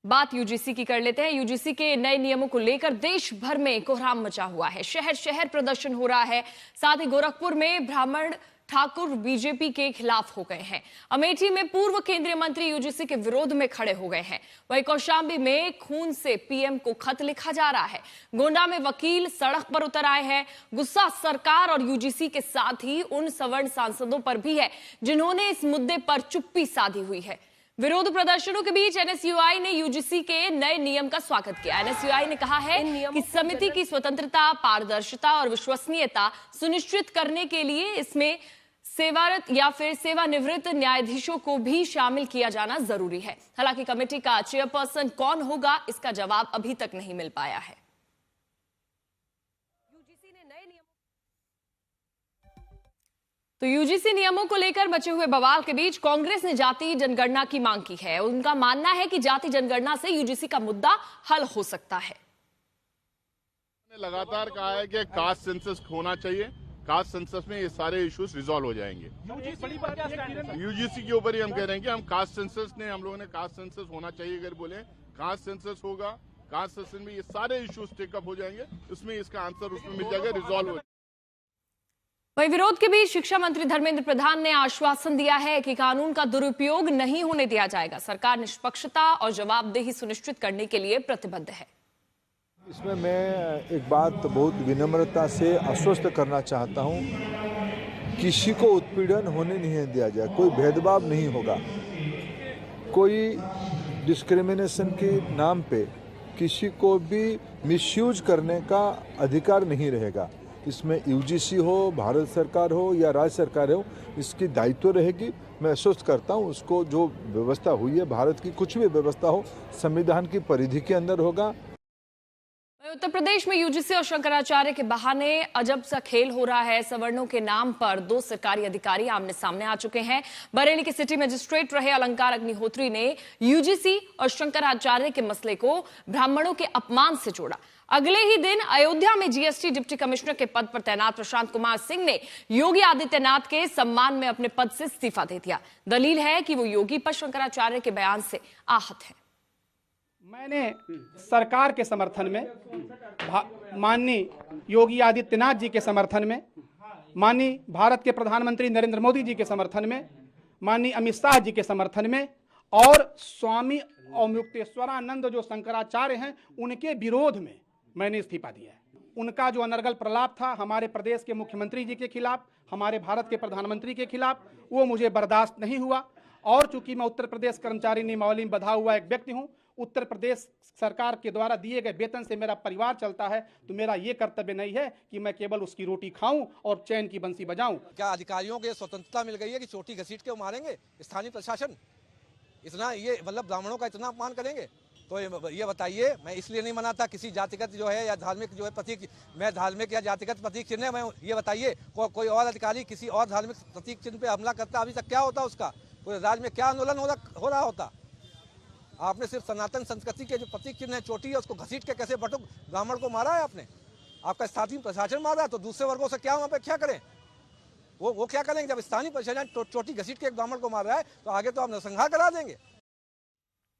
बात यूजीसी की कर लेते हैं। यूजीसी के नए नियमों को लेकर देश भर में कोहराम मचा हुआ है। शहर शहर प्रदर्शन हो रहा है। साथ ही गोरखपुर में ब्राह्मण ठाकुर बीजेपी के खिलाफ हो गए हैं। अमेठी में पूर्व केंद्रीय मंत्री यूजीसी के विरोध में खड़े हो गए हैं। वहीं कौशांबी में खून से पीएम को खत लिखा जा रहा है। गोंडा में वकील सड़क पर उतर आए हैं। गुस्सा सरकार और यूजीसी के साथ ही उन सवर्ण सांसदों पर भी है जिन्होंने इस मुद्दे पर चुप्पी साधी हुई है। विरोध प्रदर्शनों के बीच एनएसयूआई ने यूजीसी के नए नियम का स्वागत किया। एनएसयूआई ने कहा है कि समिति की स्वतंत्रता, पारदर्शिता और विश्वसनीयता सुनिश्चित करने के लिए इसमें सेवारत या फिर सेवानिवृत्त न्यायाधीशों को भी शामिल किया जाना जरूरी है। हालांकि कमेटी का चेयरपर्सन कौन होगा, इसका जवाब अभी तक नहीं मिल पाया है। यूजीसी नियमों को लेकर मचे हुए बवाल के बीच कांग्रेस ने जाति जनगणना की मांग की है। उनका मानना है कि जाति जनगणना से यूजीसी का मुद्दा हल हो सकता है। लगातार कहा है कि कास्ट सेंसस होना चाहिए। कास्ट सेंसस में ये सारे इश्यूज रिजॉल्व हो जाएंगे। यूजीसी के ऊपर ही हम कह रहे हैं कि हम कास्ट सेंसस ने, हम लोगों ने कास्ट सेंसस होना चाहिए अगर बोले, कास्ट सेंसस होगा, कास्ट सेंसस में ये सारे इश्यूज टेकअप हो जाएंगे। उसमें इसका आंसर उसमें मिल जाएगा, रिजॉल्व हो। वहीं विरोध के बीच शिक्षा मंत्री धर्मेंद्र प्रधान ने आश्वासन दिया है कि कानून का दुरुपयोग नहीं होने दिया जाएगा। सरकार निष्पक्षता और जवाबदेही सुनिश्चित करने के लिए प्रतिबद्ध है। इसमें मैं एक बात बहुत विनम्रता से आश्वस्त करना चाहता हूं, किसी को उत्पीड़न होने नहीं दिया जाए, कोई भेदभाव नहीं होगा, कोई डिस्क्रिमिनेशन के नाम पे किसी को भी मिसयूज करने का अधिकार नहीं रहेगा। इसमें यूजीसी हो, भारत सरकार हो या राज्य सरकार हो, इसकी दायित्व रहेगी। मैं आश्वस्त करता हूं, उसको जो व्यवस्था हुई है, भारत की कुछ भी व्यवस्था हो, संविधान की परिधि के अंदर होगा। उत्तर प्रदेश में यूजीसी और शंकराचार्य के बहाने अजब सा खेल हो रहा है। सवर्णों के नाम पर दो सरकारी अधिकारी आमने सामने आ चुके हैं। बरेली के सिटी मजिस्ट्रेट रहे अलंकार अग्निहोत्री ने यूजीसी और शंकराचार्य के मसले को ब्राह्मणों के अपमान से जोड़ा। अगले ही दिन अयोध्या में जीएसटी डिप्टी कमिश्नर के पद पर तैनात प्रशांत कुमार सिंह ने योगी आदित्यनाथ के सम्मान में अपने पद से इस्तीफा दे दिया। दलील है कि वो योगी पर शंकराचार्य के बयान से आहत है। मैंने सरकार के समर्थन में, माननीय योगी आदित्यनाथ जी के समर्थन में, माननीय भारत के प्रधानमंत्री नरेंद्र मोदी जी के समर्थन में, माननीय अमित शाह जी के समर्थन में और स्वामी अवमुक्तेश्वरानंद जो शंकराचार्य हैं उनके विरोध में मैंने इस्तीफा दिया है। उनका जो अनर्गल प्रलाप था हमारे प्रदेश के मुख्यमंत्री जी के खिलाफ, हमारे भारत के प्रधानमंत्री के खिलाफ, वो मुझे बर्दाश्त नहीं हुआ। और चूंकि मैं उत्तर प्रदेश कर्मचारी नियमावली में बंधा हुआ एक व्यक्ति हूं, उत्तर प्रदेश सरकार के द्वारा दिए गए वेतन से मेरा परिवार चलता है, तो मेरा ये कर्तव्य नहीं है कि मैं केवल उसकी रोटी खाऊं और चैन की बंसी बजाऊं। क्या अधिकारियों को स्वतंत्रता मिल गई है कि चोटी घसीट के मारेंगे? स्थानीय प्रशासन इतना, ये मतलब ब्राह्मणों का इतना अपमान करेंगे? तो ये बताइए, मैं इसलिए नहीं मनाता किसी जातिगत जो है या धार्मिक जो है प्रतीक, मैं धार्मिक या जातिगत प्रतीक चिन्ह, मैं ये बताइए कोई और अधिकारी किसी और धार्मिक प्रतीक चिन्ह पे हमला करता, अभी तक क्या होता उसका? पूरे राज्य में क्या आंदोलन हो रहा होता? आपने सिर्फ सनातन संस्कृति के जो प्रतीक चिन्ह है, चोटी है, उसको घसीट के कैसे बटुक ब्राह्मण को मारा है आपने। आपका स्थानीय प्रशासन मारा है, तो दूसरे वर्गों से क्या हम अपेक्षा करें? वो क्या करेंगे? जब स्थानीय प्रशासन चोटी घसीट के एक ब्राह्मण को मार रहा है तो आगे तो आप नरसंहार करा देंगे।